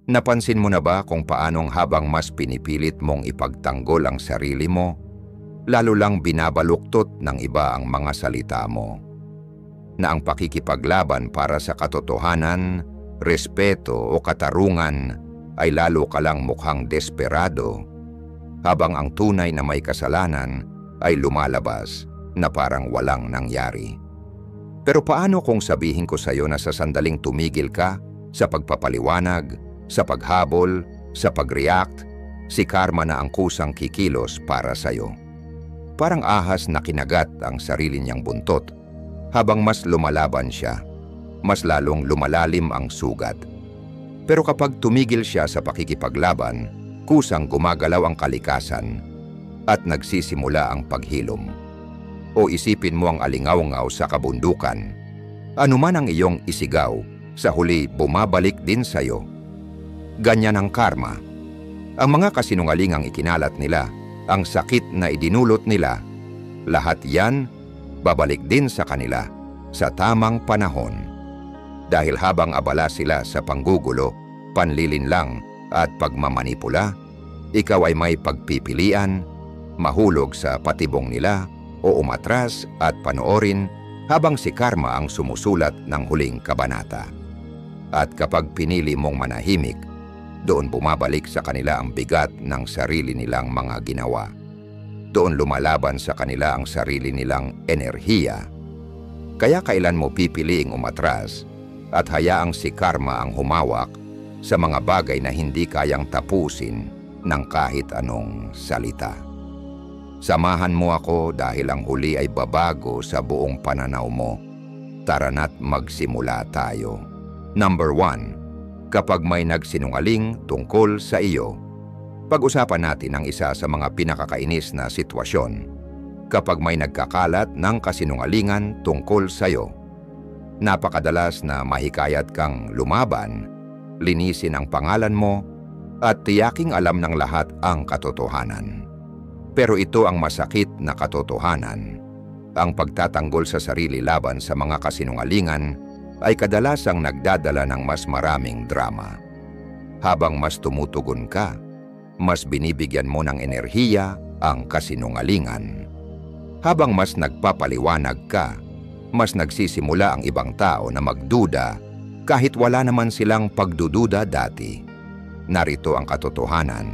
Napansin mo na ba kung paanong habang mas pinipilit mong ipagtanggol ang sarili mo, lalo lang binabaluktot ng iba ang mga salita mo? Na ang pakikipaglaban para sa katotohanan, respeto o katarungan ay lalo ka lang mukhang desperado, habang ang tunay na may kasalanan ay lumalabas na parang walang nangyari. Pero paano kung sabihin ko sa iyo na sa sandaling tumigil ka sa pagpapaliwanag, sa paghabol, sa pag-react, si karma na ang kusang kikilos para sa iyo? Parang ahas na kinagat ang sarili niyang buntot. Habang mas lumalaban siya, mas lalong lumalalim ang sugat. Pero kapag tumigil siya sa pakikipaglaban, kusang gumagalaw ang kalikasan at nagsisimula ang paghilom. O isipin mo ang alingaw-ngaw sa kabundukan. Anuman ang iyong isigaw, sa huli bumabalik din sa iyo. Ganyan ang karma. Ang mga kasinungalingang ikinalat nila, ang sakit na idinulot nila, lahat yan babalik din sa kanila sa tamang panahon. Dahil habang abala sila sa panggugulo, panlilinlang at pagmamanipula, ikaw ay may pagpipilian, mahulog sa patibong nila o umatras at panoorin habang si karma ang sumusulat ng huling kabanata. At kapag pinili mong manahimik, doon bumabalik sa kanila ang bigat ng sarili nilang mga ginawa. Doon lumalaban sa kanila ang sarili nilang enerhiya. Kaya kailan mo pipiliing umatras at hayaang si karma ang humawak sa mga bagay na hindi kayang tapusin ng kahit anong salita. Samahan mo ako dahil ang huli ay babago sa buong pananaw mo. Tara na't magsimula tayo. Number 1, kapag may nagsinungaling tungkol sa iyo. Pag-usapan natin ang isa sa mga pinakakainis na sitwasyon kapag may nagkakalat ng kasinungalingan tungkol sa iyo. Napakadalas na mahikayat kang lumaban, linisin ang pangalan mo, at tiyaking alam ng lahat ang katotohanan. Pero ito ang masakit na katotohanan. Ang pagtatanggol sa sarili laban sa mga kasinungalingan ay kadalasang nagdadala ng mas maraming drama. Habang mas tumutugon ka, mas binibigyan mo ng enerhiya ang kasinungalingan. Habang mas nagpapaliwanag ka, mas nagsisimula ang ibang tao na magduda kahit wala naman silang pagdududa dati. Narito ang katotohanan.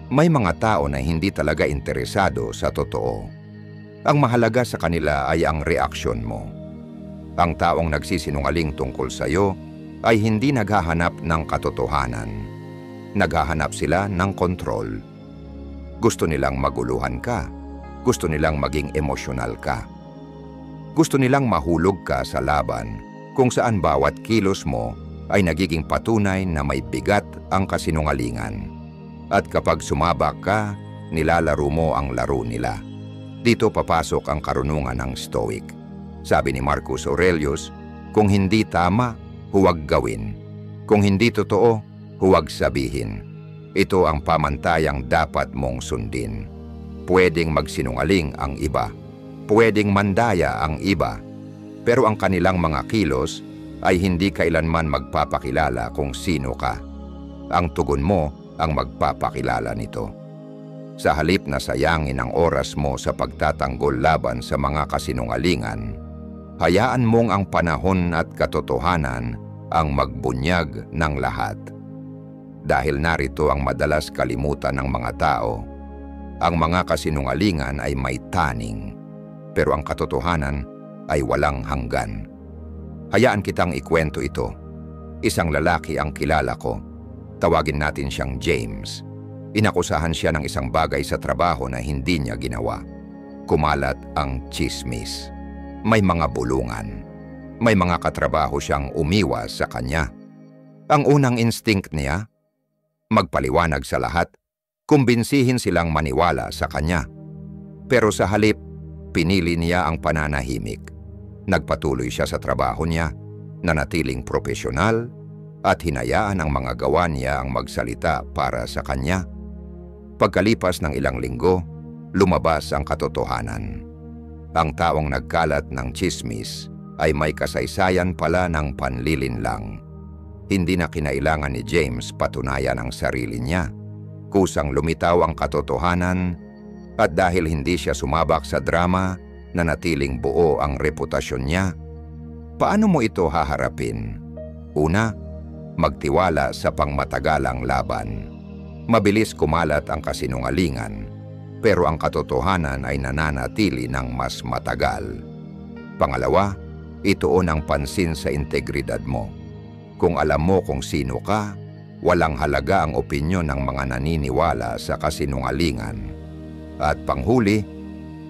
May mga tao na hindi talaga interesado sa totoo. Ang mahalaga sa kanila ay ang reaksyon mo. Ang taong nagsisinungaling tungkol sa iyo ay hindi naghahanap ng katotohanan. Naghahanap sila ng kontrol. Gusto nilang maguluhan ka. Gusto nilang maging emosyonal ka. Gusto nilang mahulog ka sa laban kung saan bawat kilos mo ay nagiging patunay na may bigat ang kasinungalingan. At kapag sumabak ka, nilalaro mo ang laro nila. Dito papasok ang karunungan ng Stoic. Sabi ni Marcus Aurelius, kung hindi tama, huwag gawin. Kung hindi totoo, huwag sabihin. Ito ang pamantayang dapat mong sundin. Pwedeng magsinungaling ang iba. Pwedeng mandaya ang iba. Pero ang kanilang mga kilos ay hindi kailanman magpapakilala kung sino ka. Ang tugon mo ang magpapakilala nito. Sa halip na sayangin ang oras mo sa pagtatanggol laban sa mga kasinungalingan, hayaan mong ang panahon at katotohanan ang magbunyag ng lahat. Dahil narito ang madalas kalimutan ng mga tao, ang mga kasinungalingan ay may taning, pero ang katotohanan ay walang hanggan. Hayaan kitang ikwento ito. Isang lalaki ang kilala ko. Tawagin natin siyang James. Inakusahan siya ng isang bagay sa trabaho na hindi niya ginawa. Kumalat ang tsismis. May mga bulungan. May mga katrabaho siyang umiwas sa kanya. Ang unang instinct niya, magpaliwanag sa lahat, kumbinsihin silang maniwala sa kanya. Pero sa halip, pinili niya ang pananahimik. Nagpatuloy siya sa trabaho niya, nanatiling propesyonal, at hinayaan ang mga gawa niya ang magsalita para sa kanya. Pagkalipas ng ilang linggo, lumabas ang katotohanan. Ang taong nagkalat ng tsismis ay may kasaysayan pala ng panlilinlang. Hindi na kinailangan ni James patunayan ang sarili niya. Kusang lumitaw ang katotohanan at dahil hindi siya sumabak sa drama, nanatiling buo ang reputasyon niya. Paano mo ito haharapin? Una, magtiwala sa pangmatagalang laban. Mabilis kumalat ang kasinungalingan, pero ang katotohanan ay nananatili ng mas matagal. Pangalawa, ituon ang pansin sa integridad mo. Kung alam mo kung sino ka, walang halaga ang opinyon ng mga naniniwala sa kasinungalingan. At panghuli,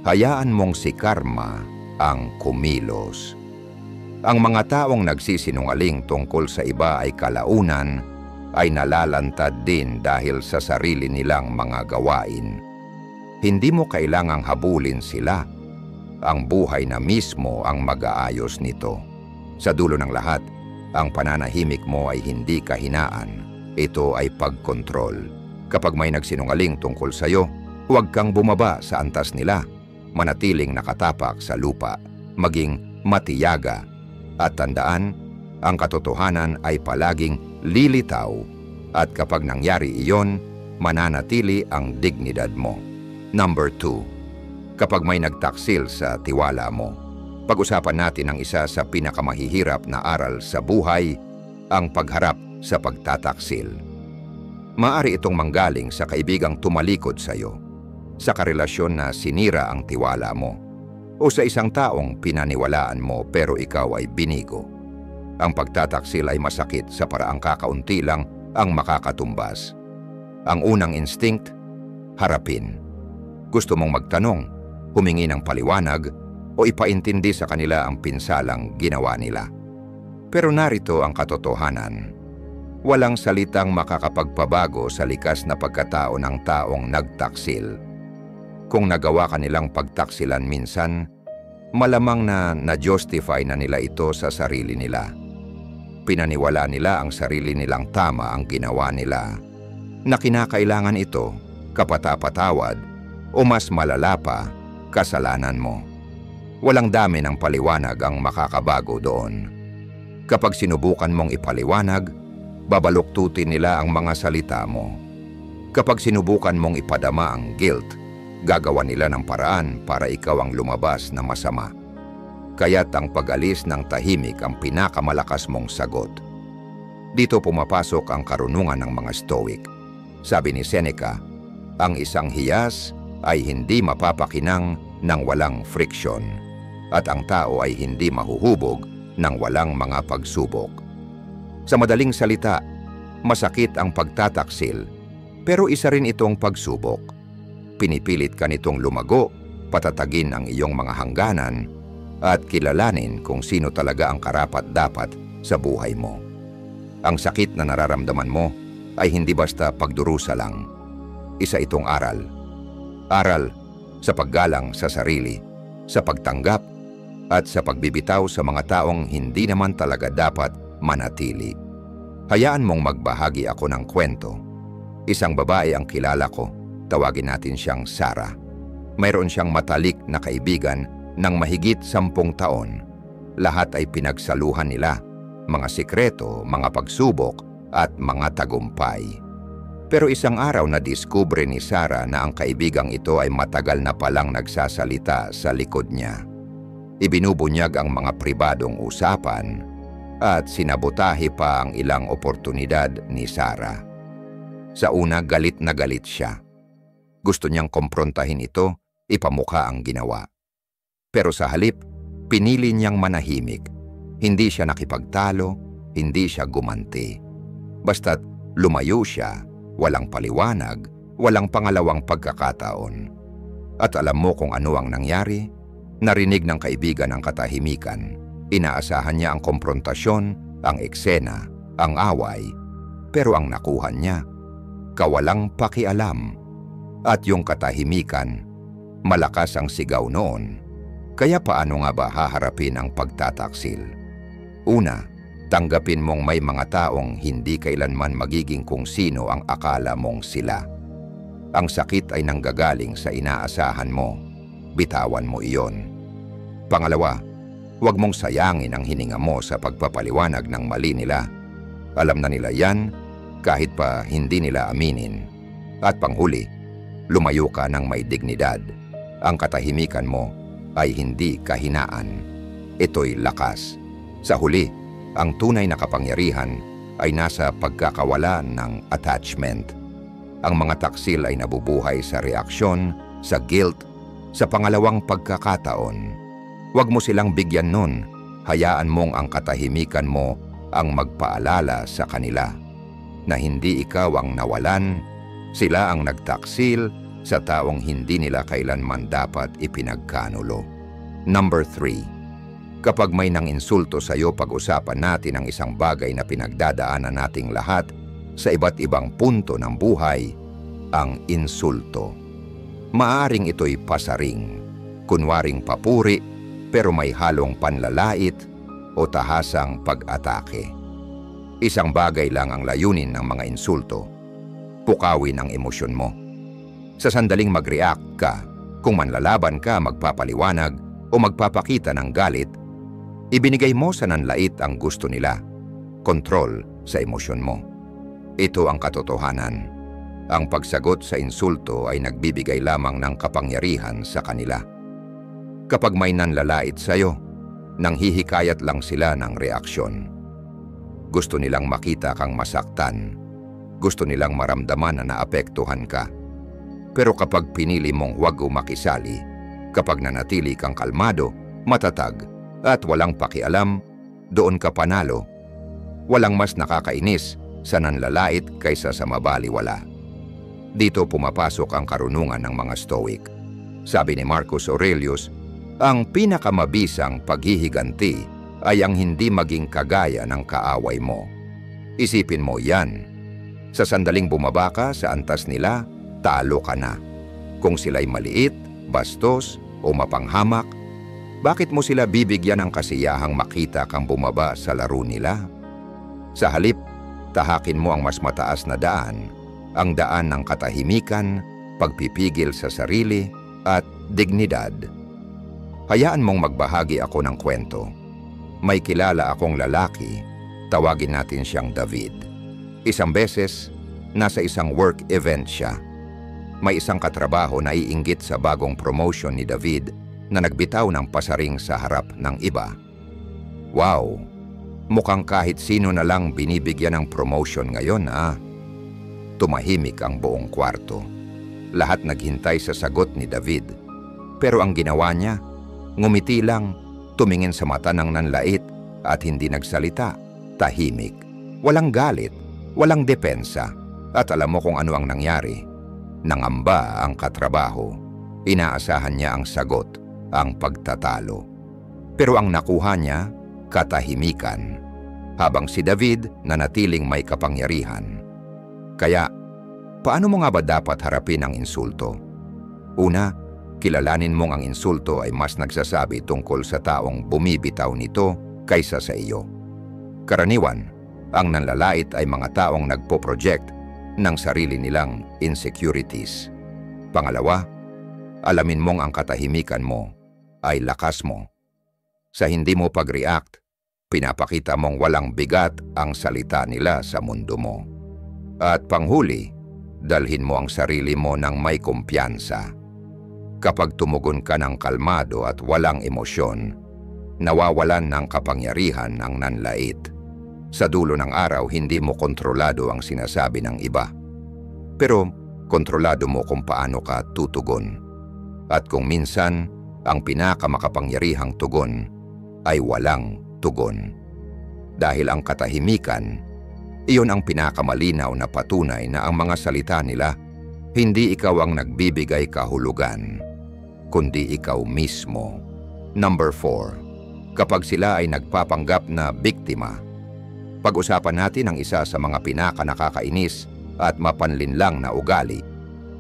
hayaan mong si karma ang kumilos. Ang mga taong nagsisinungaling tungkol sa iba ay kalaunan ay nalalantad din dahil sa sarili nilang mga gawain. Hindi mo kailangang habulin sila. Ang buhay na mismo ang mag-aayos nito. Sa dulo ng lahat, ang pananahimik mo ay hindi kahinaan. Ito ay pagkontrol. Kapag may nagsinungaling tungkol sa iyo, huwag kang bumaba sa antas nila. Manatiling nakatapak sa lupa, maging matiyaga. At tandaan, ang katotohanan ay palaging lilitaw. At kapag nangyari iyon, mananatili ang dignidad mo. Number 2. Kapag may nagtaksil sa tiwala mo. Pag-usapan natin ang isa sa pinakamahihirap na aral sa buhay, ang pagharap sa pagtataksil. Maaari itong manggaling sa kaibigang tumalikod sa iyo, sa karelasyon na sinira ang tiwala mo, o sa isang taong pinaniwalaan mo pero ikaw ay binigo. Ang pagtataksil ay masakit sa paraang kakaunti lang ang makakatumbas. Ang unang instinct, harapin. Gusto mong magtanong, humingi ng paliwanag, o ipaintindi sa kanila ang pinsalang ginawa nila. Pero narito ang katotohanan. Walang salitang makakapagpabago sa likas na pagkatao ng taong nagtaksil. Kung nagawa kanilang pagtaksilan minsan, malamang na na-justify na nila ito sa sarili nila. Pinaniwala nila ang sarili nilang tama ang ginawa nila, na kinakailangan ito, kapatapatawad, o mas malala pa, kasalanan mo. Walang dami ng paliwanag ang makakabago doon. Kapag sinubukan mong ipaliwanag, babaluktutin nila ang mga salita mo. Kapag sinubukan mong ipadama ang guilt, gagawa nila ng paraan para ikaw ang lumabas na masama. Kaya't ang pag-alis ng tahimik ang pinakamalakas mong sagot. Dito pumapasok ang karunungan ng mga Stoic. Sabi ni Seneca, ang isang hiyas ay hindi mapapakinang ng walang friksyon, at ang tao ay hindi mahuhubog ng walang mga pagsubok. Sa madaling salita, masakit ang pagtataksil, pero isa rin itong pagsubok. Pinipilit ka nitong lumago, patatagin ang iyong mga hangganan, at kilalanin kung sino talaga ang karapat-dapat sa buhay mo. Ang sakit na nararamdaman mo ay hindi basta pagdurusa lang. Isa itong aral. Aral sa paggalang sa sarili, sa pagtanggap, at sa pagbibitaw sa mga taong hindi naman talaga dapat manatili. Hayaan mong magbahagi ako ng kwento. Isang babae ang kilala ko, tawagin natin siyang Sarah. Mayroon siyang matalik na kaibigan ng mahigit 10 taon. Lahat ay pinagsaluhan nila, mga sikreto, mga pagsubok, at mga tagumpay. Pero isang araw na-discover ni Sarah na ang kaibigang ito ay matagal na palang nagsasalita sa likod niya. Ibinubunyag ang mga pribadong usapan at sinabotahe pa ang ilang oportunidad ni Sarah. Sa una, galit na galit siya. Gusto niyang komprontahin ito, ipamukha ang ginawa. Pero sa halip, pinili niyang manahimik. Hindi siya nakipagtalo, hindi siya gumanti. Basta't lumayo siya, walang paliwanag, walang pangalawang pagkakataon. At alam mo kung ano ang nangyari? Narinig ng kaibigan ang katahimikan. Inaasahan niya ang komprontasyon, ang eksena, ang away. Pero ang nakuha niya, kawalang pakialam. At yung katahimikan, malakas ang sigaw noon. Kaya paano nga ba haharapin ang pagtataksil? Una, tanggapin mong may mga taong hindi kailanman magiging kung sino ang akala mong sila. Ang sakit ay nanggagaling sa inaasahan mo. Bitawan mo iyon. Pangalawa, huwag mong sayangin ang hininga mo sa pagpapaliwanag ng mali nila. Alam na nila yan kahit pa hindi nila aminin. At panghuli, lumayo ka ng may dignidad. Ang katahimikan mo ay hindi kahinaan. Ito'y lakas. Sa huli, ang tunay na kapangyarihan ay nasa pagkakawala ng attachment. Ang mga taksil ay nabubuhay sa reaksyon, sa guilt, sa pangalawang pagkakataon. Huwag mo silang bigyan nun. Hayaan mong ang katahimikan mo ang magpaalala sa kanila na hindi ikaw ang nawalan, sila ang nagtaksil sa taong hindi nila kailanman dapat ipinagkanulo. Number 3. Kapag may nang-insulto sa iyo, pag-usapan natin ang isang bagay na pinagdadaanan nating lahat sa iba't ibang punto ng buhay, ang insulto. Maaring ito'y pasaring, kunwaring papuri, pero may halong panlalait o tahasang pag-atake. Isang bagay lang ang layunin ng mga insulto, pukawin ang emosyon mo. Sa sandaling mag-react ka, kung manlalaban ka, magpapaliwanag o magpapakita ng galit, ibinigay mo sa nanlait ang gusto nila, kontrol sa emosyon mo. Ito ang katotohanan. Ang pagsagot sa insulto ay nagbibigay lamang ng kapangyarihan sa kanila. Kapag may nanlalait sa'yo, nanghihikayat lang sila ng reaksyon. Gusto nilang makita kang masaktan. Gusto nilang maramdaman na naapektuhan ka. Pero kapag pinili mong huwag makisali, kapag nanatili kang kalmado, matatag, at walang pakialam, doon ka panalo. Walang mas nakakainis sa nanlalait kaysa sa mabaliwala. Dito pumapasok ang karunungan ng mga Stoic. Sabi ni Marcus Aurelius, ang pinakamabisang paghihiganti ay ang hindi maging kagaya ng kaaway mo. Isipin mo yan. Sa sandaling bumaba ka sa antas nila, talo ka na. Kung sila'y maliit, bastos o mapanghamak, bakit mo sila bibigyan ng kasiyahang makita kang bumaba sa laro nila? Sa halip, tahakin mo ang mas mataas na daan, ang daan ng katahimikan, pagpipigil sa sarili, at dignidad. Hayaan mong magbahagi ako ng kwento. May kilala akong lalaki, tawagin natin siyang David. Isang beses, nasa isang work event siya. May isang katrabaho na iinggit sa bagong promotion ni David na nagbitaw ng pasaring sa harap ng iba. Wow! Mukhang kahit sino na lang binibigyan ng promotion ngayon, Tumahimik ang buong kwarto. Lahat naghintay sa sagot ni David. Pero ang ginawa niya, ngumiti lang, tumingin sa mata ng nanlait at hindi nagsalita. Tahimik. Walang galit, walang depensa. At alam mo kung ano ang nangyari. Nangamba ang katrabaho. Inaasahan niya ang sagot, ang pagtatalo. Pero ang nakuha niya, katahimikan. Habang si David nanatiling may kapangyarihan. Kaya, paano mo nga ba dapat harapin ang insulto? Una, kilalanin mong ang insulto ay mas nagsasabi tungkol sa taong bumibitaw nito kaysa sa iyo. Karaniwan, ang nanlalait ay mga taong nagpo-project ng sarili nilang insecurities. Pangalawa, alamin mong ang katahimikan mo ay lakas mo. Sa hindi mo pag-react, pinapakita mong walang bigat ang salita nila sa mundo mo. At panghuli, dalhin mo ang sarili mo ng may kumpiyansa. Kapag tumugon ka ng kalmado at walang emosyon, nawawalan ng kapangyarihan ang nanlait. Sa dulo ng araw, hindi mo kontrolado ang sinasabi ng iba. Pero kontrolado mo kung paano ka tutugon. At kung minsan, ang pinakamakapangyarihang tugon ay walang tugon. Dahil ang katahimikan, iyon ang pinakamalinaw na patunay na ang mga salita nila, hindi ikaw ang nagbibigay kahulugan, kundi ikaw mismo. Number 4. Kapag sila ay nagpapanggap na biktima. Pag-usapan natin ang isa sa mga pinakanakakainis at mapanlinlang na ugali,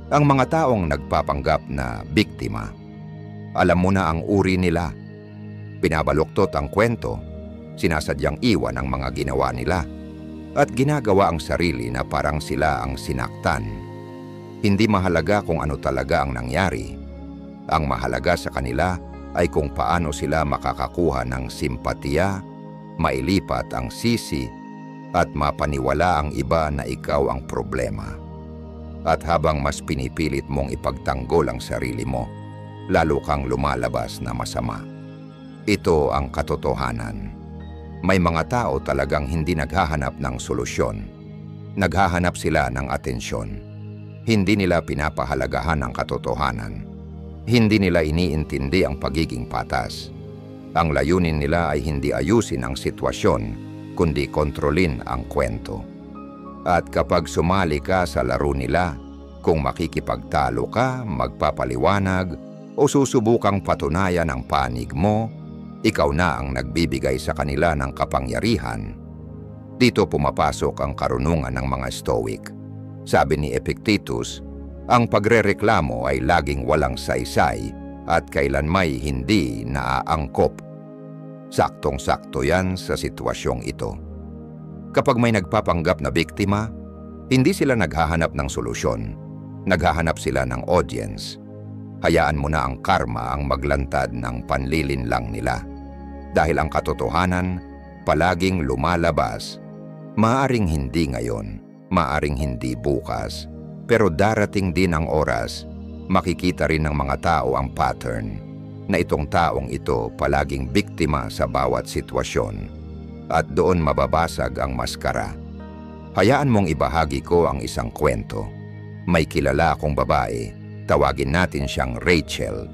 ang mga taong nagpapanggap na biktima. Alam mo na ang uri nila. Binabaluktot ang kwento, sinasadyang iwan ang mga ginawa nila, at ginagawa ang sarili na parang sila ang sinaktan. Hindi mahalaga kung ano talaga ang nangyari. Ang mahalaga sa kanila ay kung paano sila makakakuha ng simpatiya, mailipat ang sisi, at mapaniwala ang iba na ikaw ang problema. At habang mas pinipilit mong ipagtanggol ang sarili mo, lalo kang lumalabas na masama. Ito ang katotohanan. May mga tao talagang hindi naghahanap ng solusyon. Naghahanap sila ng atensyon. Hindi nila pinapahalagahan ang katotohanan. Hindi nila iniintindi ang pagiging patas. Ang layunin nila ay hindi ayusin ang sitwasyon, kundi kontrolin ang kwento. At kapag sumali ka sa laro nila, kung makikipagtalo ka, magpapaliwanag, o susubukang patunayan ang panig mo, ikaw na ang nagbibigay sa kanila ng kapangyarihan. Dito pumapasok ang karunungan ng mga Stoic. Sabi ni Epictetus, ang pagrereklamo ay laging walang saysay at kailanmay hindi naaangkop. Saktong-sakto yan sa sitwasyong ito. Kapag may nagpapanggap na biktima, hindi sila naghahanap ng solusyon. Naghahanap sila ng audience. Hayaan mo na ang karma ang maglantad ng panlilinlang nila. Dahil ang katotohanan, palaging lumalabas. Maaring hindi ngayon, maaring hindi bukas, pero darating din ang oras, makikita rin ng mga tao ang pattern, na itong taong ito palaging biktima sa bawat sitwasyon, at doon mababasag ang maskara. Hayaan mong ibahagi ko ang isang kwento. May kilala akong babae, tawagin natin siyang Rachel.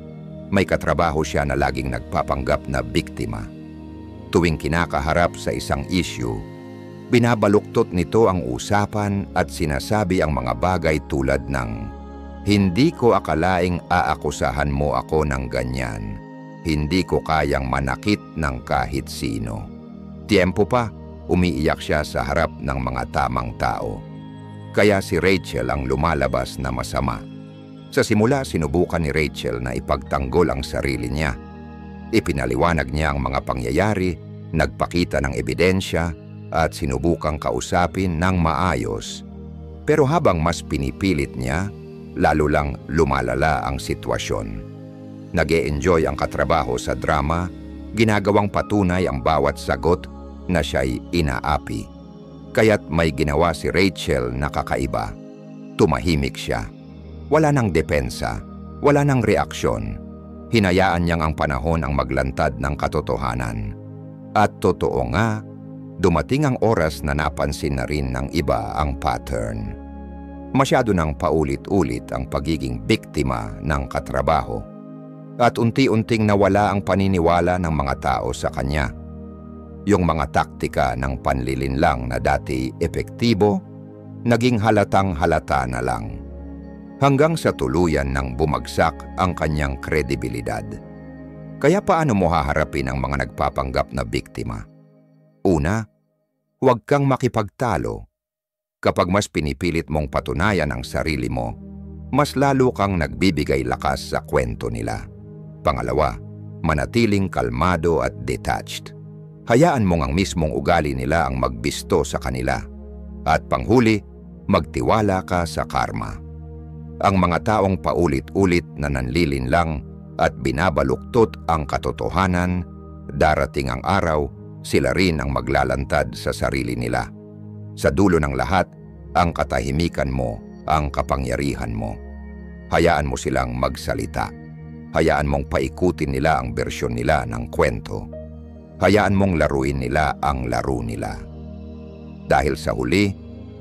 May katrabaho siya na laging nagpapanggap na biktima. Tuwing kinakaharap sa isang issue, binabaluktot nito ang usapan at sinasabi ang mga bagay tulad ng, "Hindi ko akalaing aakusahan mo ako ng ganyan. Hindi ko kayang manakit ng kahit sino." Tiempo pa, umiiyak siya sa harap ng mga tamang tao. Kaya si Rachel ang lumalabas na masama. Sa simula, sinubukan ni Rachel na ipagtanggol ang sarili niya. Ipinaliwanag niya ang mga pangyayari, nagpakita ng ebidensya, at sinubukang kausapin ng maayos. Pero habang mas pinipilit niya, lalo lang lumalala ang sitwasyon. Nag-e-enjoy ang katrabaho sa drama, ginagawang patunay ang bawat sagot na siya'y inaapi. Kaya't may ginawa si Rachel na kakaiba. Tumahimik siya. Wala nang depensa, wala nang reaksyon. Hinayaan niyang ang panahon ang maglantad ng katotohanan. At totoo nga, dumating ang oras na napansin na rin ng iba ang pattern. Masyado nang paulit-ulit ang pagiging biktima ng katrabaho. At unti-unting nawala ang paniniwala ng mga tao sa kanya. Yung mga taktika ng panlilinlang na dati epektibo, naging halatang halata na lang. Hanggang sa tuluyan nang bumagsak ang kanyang kredibilidad. Kaya paano mo haharapin ang mga nagpapanggap na biktima? Una, huwag kang makipagtalo. Kapag mas pinipilit mong patunayan ang sarili mo, mas lalo kang nagbibigay lakas sa kwento nila. Pangalawa, manatiling kalmado at detached. Hayaan mong ang mismong ugali nila ang magbisto sa kanila. At panghuli, magtiwala ka sa karma. Ang mga taong paulit-ulit na nanlilinlang at binabaluktot ang katotohanan, darating ang araw, sila rin ang maglalantad sa sarili nila. Sa dulo ng lahat, ang katahimikan mo, ang kapangyarihan mo. Hayaan mo silang magsalita. Hayaan mong paikutin nila ang bersyon nila ng kwento. Hayaan mong laruin nila ang laro nila. Dahil sa huli,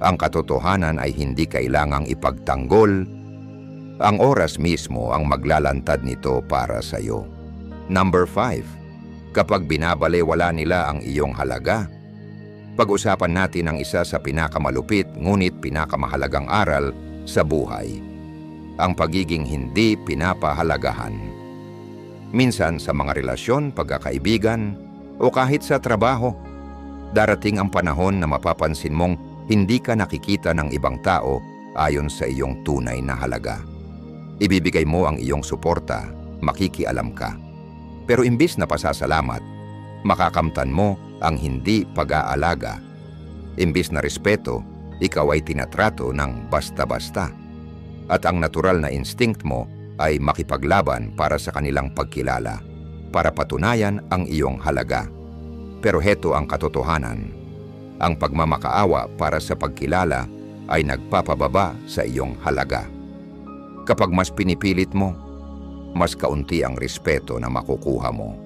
ang katotohanan ay hindi kailangang ipagtanggol. Ang oras mismo ang maglalantad nito para sa iyo. Number 5. Kapag binabalewala nila ang iyong halaga. Pag-usapan natin ang isa sa pinakamalupit ngunit pinakamahalagang aral sa buhay. Ang pagiging hindi pinapahalagahan. Minsan sa mga relasyon, pagkakaibigan, o kahit sa trabaho, darating ang panahon na mapapansin mong hindi ka nakikita ng ibang tao ayon sa iyong tunay na halaga. Ibibigay mo ang iyong suporta, makikialam ka. Pero imbis na pasasalamat, makakamtan mo ang hindi pag-aalaga. Imbis na respeto, ikaw ay tinatrato ng basta-basta. At ang natural na instinct mo ay makipaglaban para sa kanilang pagkilala, para patunayan ang iyong halaga. Pero heto ang katotohanan. Ang pagmamakaawa para sa pagkilala ay nagpapababa sa iyong halaga. Kapag mas pinipilit mo, mas kaunti ang respeto na makukuha mo.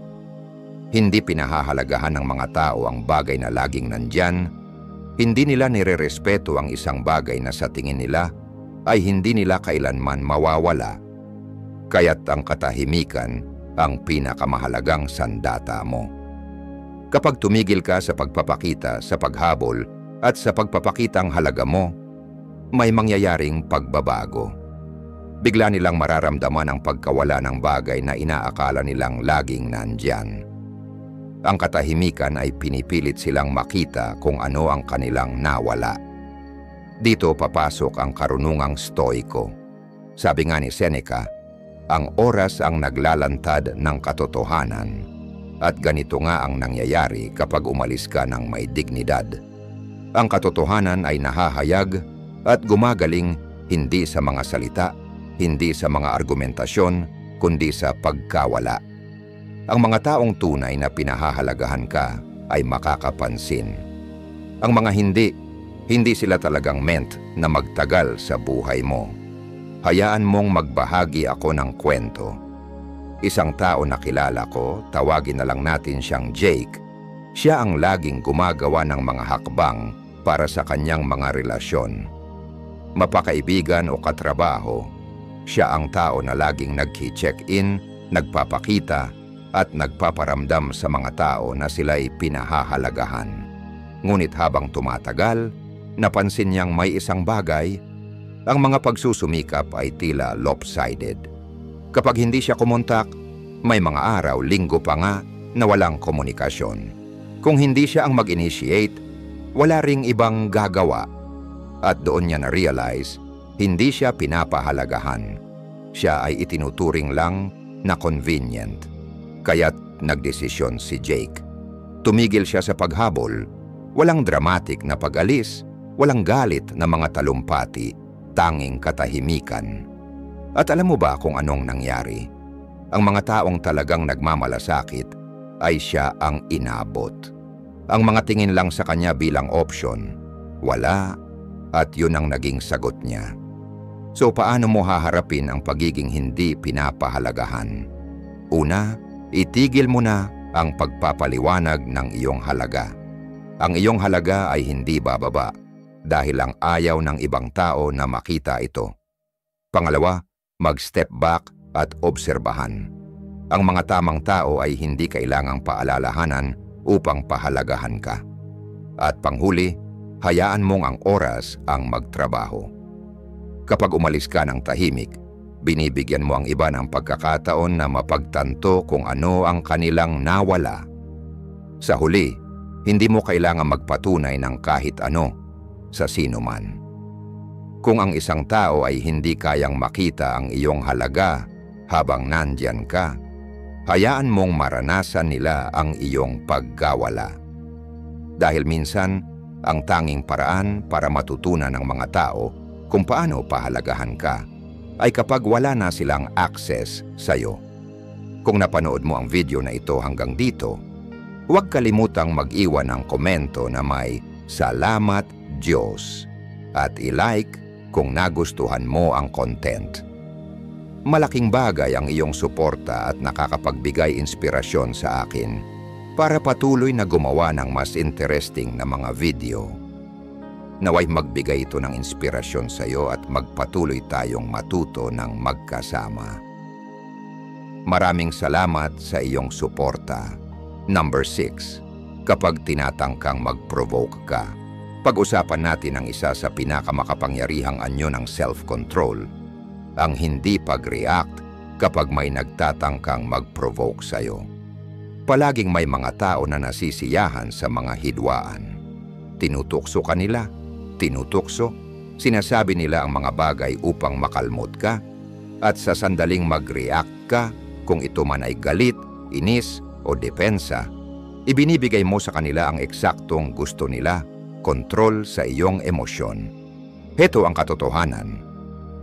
Hindi pinahahalagahan ng mga tao ang bagay na laging nandyan. Hindi nila nirerespeto ang isang bagay na sa tingin nila ay hindi nila kailanman mawawala. Kaya't ang katahimikan ang pinakamahalagang sandata mo. Kapag tumigil ka sa pagpapakita, sa paghabol at sa pagpapakitang halaga mo, may mangyayaring pagbabago. Bigla nilang mararamdaman ang pagkawala ng bagay na inaakala nilang laging nandyan. Ang katahimikan ay pinipilit silang makita kung ano ang kanilang nawala. Dito papasok ang karunungang stoiko. Sabi nga ni Seneca, ang oras ang naglalantad ng katotohanan. At ganito nga ang nangyayari kapag umalis ka ng may dignidad. Ang katotohanan ay nahahayag at gumagaling hindi sa mga salita, hindi sa mga argumentasyon, kundi sa pagkawala. Ang mga taong tunay na pinahahalagahan ka ay makakapansin. Ang mga hindi sila talagang meant na magtagal sa buhay mo. Hayaan mong magbahagi ako ng kwento. Isang tao na kilala ko, tawagin na lang natin siyang Jake. Siya ang laging gumagawa ng mga hakbang para sa kanyang mga relasyon. Mapakaibigan o katrabaho, siya ang tao na laging nag-check-in, nagpapakita, at nagpaparamdam sa mga tao na sila'y pinahahalagahan. Ngunit habang tumatagal, napansin niyang may isang bagay, ang mga pagsusumikap ay tila lopsided. Kapag hindi siya kumontak, may mga araw, linggo pa nga, na walang komunikasyon. Kung hindi siya ang mag-initiate, wala ring ibang gagawa. At doon niya na-realize, hindi siya pinapahalagahan. Siya ay itinuturing lang na convenient. Kaya't nagdesisyon si Jake. Tumigil siya sa paghabol, walang dramatic na pag-alis, walang galit na mga talumpati, tanging katahimikan. At alam mo ba kung anong nangyari? Ang mga taong talagang nagmamalasakit ay siya ang inabot. Ang mga tingin lang sa kanya bilang option, wala, at yun ang naging sagot niya. So paano mo haharapin ang pagiging hindi pinapahalagahan? Una, itigil mo na ang pagpapaliwanag ng iyong halaga. Ang iyong halaga ay hindi bababa dahil lang ayaw ng ibang tao na makita ito. Pangalawa, mag-step back at obserbahan. Ang mga tamang tao ay hindi kailangang paalalahanan upang pahalagahan ka. At panghuli, hayaan mong ang oras ang magtrabaho. Kapag umalis ka ng tahimik, binibigyan mo ang iba ng pagkakataon na mapagtanto kung ano ang kanilang nawala. Sa huli, hindi mo kailangang magpatunay ng kahit ano sa sino man. Kung ang isang tao ay hindi kayang makita ang iyong halaga habang nandyan ka, hayaan mong maranasan nila ang iyong pagkawala. Dahil minsan, ang tanging paraan para matutunan ng mga tao kung paano pahalagahan ka ay kapag wala na silang access sa'yo. Kung napanood mo ang video na ito hanggang dito, huwag kalimutang mag-iwan ng komento na may "Salamat Diyos" at i-like kung nagustuhan mo ang content. Malaking bagay ang iyong suporta at nakakapagbigay inspirasyon sa akin para patuloy na gumawa ng mas interesting na mga video. Naway magbigay ito ng inspirasyon sa iyo at magpatuloy tayong matuto ng magkasama. Maraming salamat sa iyong suporta. Number 6. Kapag tinatangkang mag-provoke ka. Pag-usapan natin ang isa sa pinakamakapangyarihang anyo ng self-control, ang hindi pag-react kapag may nagtatangkang mag-provoke sa'yo. Palaging may mga tao na nasisiyahan sa mga hidwaan. Tinutukso ka nila, sinasabi nila ang mga bagay upang makalmot ka, at sa sandaling mag-react ka, kung ito man ay galit, inis o depensa, ibinibigay mo sa kanila ang eksaktong gusto nila, kontrol sa iyong emosyon. Heto ang katotohanan.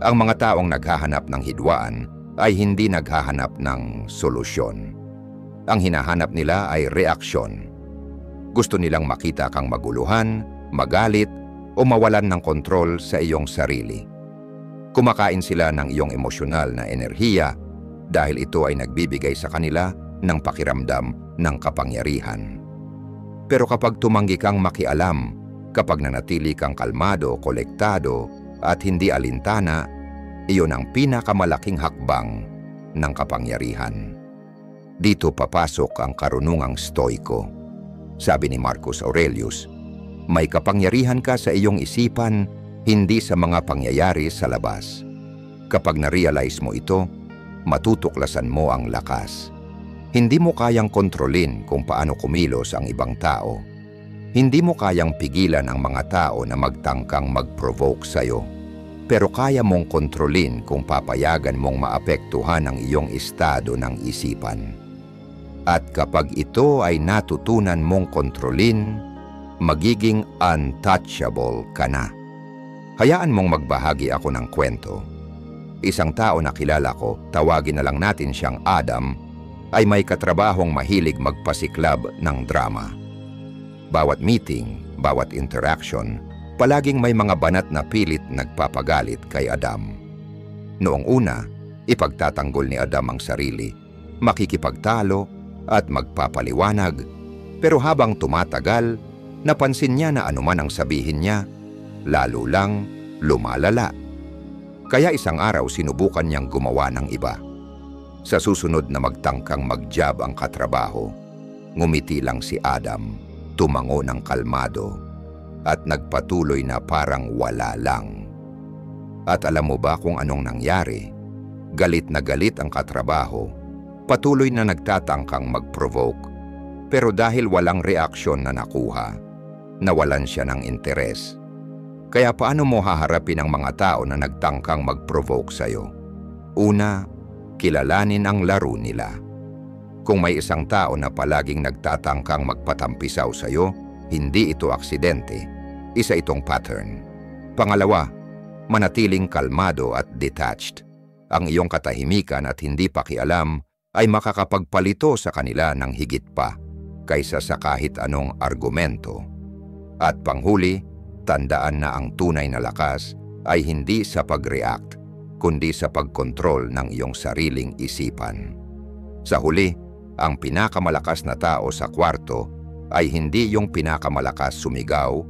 Ang mga taong naghahanap ng hidwaan ay hindi naghahanap ng solusyon. Ang hinahanap nila ay reaksyon. Gusto nilang makita kang maguluhan, magalit, o mawalan ng kontrol sa iyong sarili. Kumakain sila ng iyong emosyonal na enerhiya dahil ito ay nagbibigay sa kanila ng pakiramdam ng kapangyarihan. Pero kapag tumanggi kang makialam, kapag nanatili kang kalmado, kolektado, at hindi alintana, iyon ang pinakamalaking hakbang ng kapangyarihan. Dito papasok ang karunungang stoiko. Sabi ni Marcus Aurelius, may kapangyarihan ka sa iyong isipan, hindi sa mga pangyayari sa labas. Kapag na-realize mo ito, matutuklasan mo ang lakas. Hindi mo kayang kontrolin kung paano kumilos ang ibang tao. Hindi mo kayang pigilan ang mga tao na magtangkang mag-provoke sa'yo. Pero kaya mong kontrolin kung papayagan mong maapektuhan ang iyong estado ng isipan. At kapag ito ay natutunan mong kontrolin, magiging untouchable ka na. Hayaan mong magbahagi ako ng kwento. Isang tao na kilala ko, tawagin na lang natin siyang Adam, ay may katrabahong mahilig magpasiklab ng drama. Bawat meeting, bawat interaction, palaging may mga banat na pilit nagpapagalit kay Adam. Noong una, ipagtatanggol ni Adam ang sarili, makikipagtalo at magpapaliwanag, pero habang tumatagal, napansin niya na anuman ang sabihin niya, lalo lang lumalala. Kaya isang araw sinubukan niyang gumawa ng iba. Sa susunod na magtangkang mag-job ang katrabaho, ngumiti lang si Adam, tumango ng kalmado, at nagpatuloy na parang wala lang. At alam mo ba kung anong nangyari? Galit na galit ang katrabaho, patuloy na nagtatangkang mag-provoke, pero dahil walang reaksyon na nakuha, nawalan siya ng interes. Kaya paano mo haharapin ang mga tao na nagtangkang mag-provoke sa'yo? Una, kilalanin ang laro nila. Kung may isang tao na palaging nagtatangkang magpatampisaw sa'yo, hindi ito aksidente. Isa itong pattern. Pangalawa, manatiling kalmado at detached. Ang iyong katahimikan at hindi pakialam ay makakapagpalito sa kanila ng higit pa kaysa sa kahit anong argumento. At panghuli, tandaan na ang tunay na lakas ay hindi sa pag-react, kundi sa pagkontrol ng iyong sariling isipan. Sa huli, ang pinakamalakas na tao sa kwarto ay hindi yung pinakamalakas sumigaw,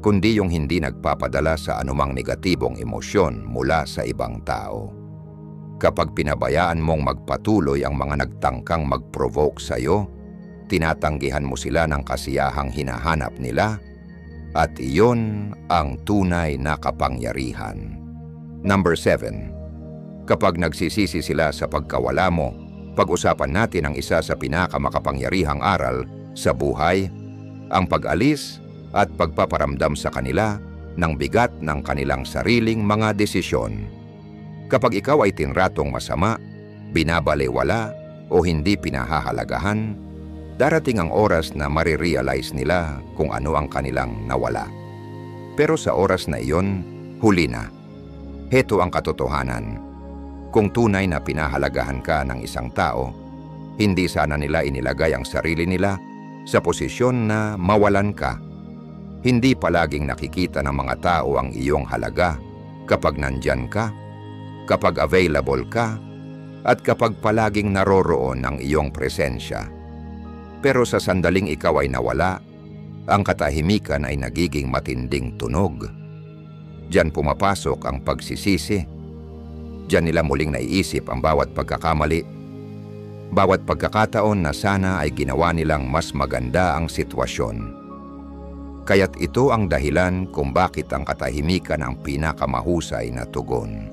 kundi yung hindi nagpapadala sa anumang negatibong emosyon mula sa ibang tao. Kapag pinabayaan mong magpatuloy ang mga nagtangkang mag-provoke sa'yo, tinatanggihan mo sila ng kasiyahang hinahanap nila, at iyon ang tunay na kapangyarihan. Number 7. Kapag nagsisisi sila sa pagkawala mo, pag-usapan natin ang isa sa pinakamakapangyarihang aral sa buhay, ang pag-alis at pagpaparamdam sa kanila ng bigat ng kanilang sariling mga desisyon. Kapag ikaw ay tinratong masama, binabalewala o hindi pinahahalagahan, darating ang oras na marirealize nila kung ano ang kanilang nawala. Pero sa oras na iyon, huli na. Heto ang katotohanan. Kung tunay na pinahalagahan ka ng isang tao, hindi sana nila inilagay ang sarili nila sa posisyon na mawalan ka. Hindi palaging nakikita ng mga tao ang iyong halaga kapag nandyan ka, kapag available ka, at kapag palaging naroroon ang iyong presensya. Pero sa sandaling ikaw ay nawala, ang katahimikan ay nagiging matinding tunog. Diyan pumapasok ang pagsisisi. Diyan nila muling naiisip ang bawat pagkakamali, bawat pagkakataon na sana ay ginawa nilang mas maganda ang sitwasyon. Kaya't ito ang dahilan kung bakit ang katahimikan ang pinakamahusay na tugon.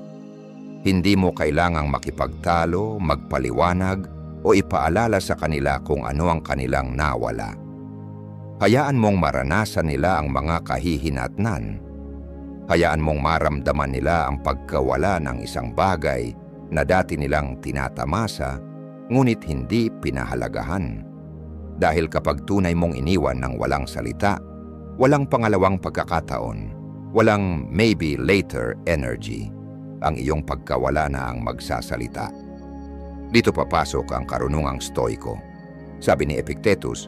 Hindi mo kailangang makipagtalo, magpaliwanag, o ipaalala sa kanila kung ano ang kanilang nawala. Hayaan mong maranasan nila ang mga kahihinatnan. Hayaan mong maramdaman nila ang pagkawala ng isang bagay na dati nilang tinatamasa, ngunit hindi pinahalagahan. Dahil kapag tunay mong iniwan ng walang salita, walang pangalawang pagkakataon, walang maybe later energy, ang iyong pagkawala na ang magsasalita. Dito papasok ang karunungang stoiko. Sabi ni Epictetus,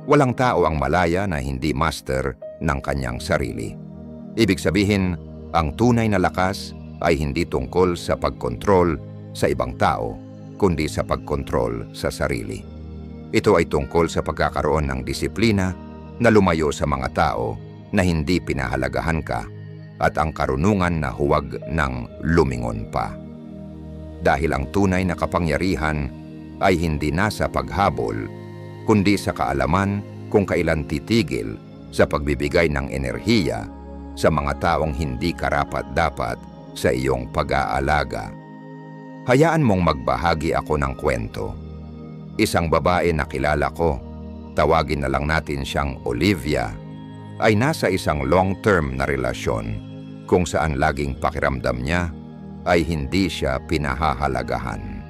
Walang tao ang malaya na hindi master ng kanyang sarili. Ibig sabihin, ang tunay na lakas ay hindi tungkol sa pagkontrol sa ibang tao, kundi sa pagkontrol sa sarili. Ito ay tungkol sa pagkakaroon ng disiplina na lumayo sa mga tao na hindi pinahalagahan ka at ang karunungan na huwag nang lumingon pa. Dahil ang tunay na kapangyarihan ay hindi nasa paghabol, kundi sa kaalaman kung kailan titigil sa pagbibigay ng enerhiya sa mga taong hindi karapat-dapat sa iyong pag-aalaga. Hayaan mong magbahagi ako ng kwento. Isang babae na kilala ko, tawagin na lang natin siyang Olivia, ay nasa isang long-term na relasyon kung saan laging pakiramdam niya ay hindi siya pinahahalagahan.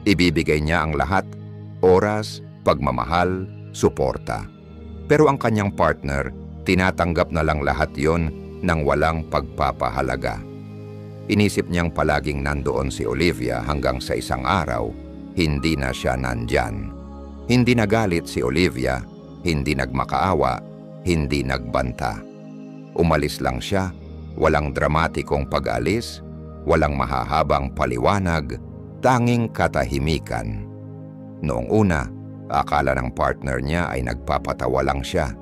Ibibigay niya ang lahat, oras, pagmamahal, suporta. Pero ang kanyang partner, tinatanggap na lang lahat yon nang walang pagpapahalaga. Inisip niyang palaging nandoon si Olivia hanggang sa isang araw, hindi na siya nandyan. Hindi nagalit si Olivia, hindi nagmakaawa, hindi nagbanta. Umalis lang siya, walang dramatikong pag-alis, walang mahahabang paliwanag, tanging katahimikan. Noong una, akala ng partner niya ay nagpapatawa lang siya.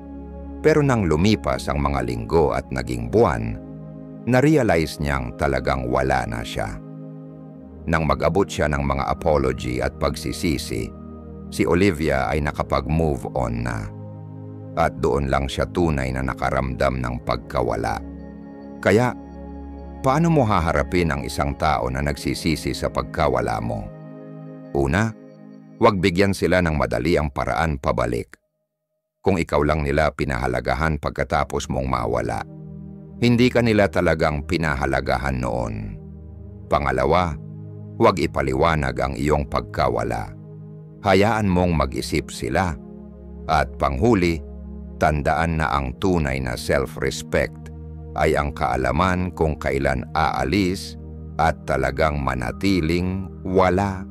Pero nang lumipas ang mga linggo at naging buwan, na-realize niyang talagang wala na siya. Nang mag-abot siya ng mga apology at pagsisisi, si Olivia ay nakapag-move on na. At doon lang siya tunay na nakaramdam ng pagkawala. Kaya, paano mo haharapin ang isang tao na nagsisisi sa pagkawala mo? Una, huwag bigyan sila ng madali ang paraan pabalik. Kung ikaw lang nila pinahalagahan pagkatapos mong mawala, hindi ka nila talagang pinahalagahan noon. Pangalawa, huwag ipaliwanag ang iyong pagkawala. Hayaan mong mag-isip sila. At panghuli, tandaan na ang tunay na self-respect ay ang kaalaman kung kailan aalis at talagang manatiling wala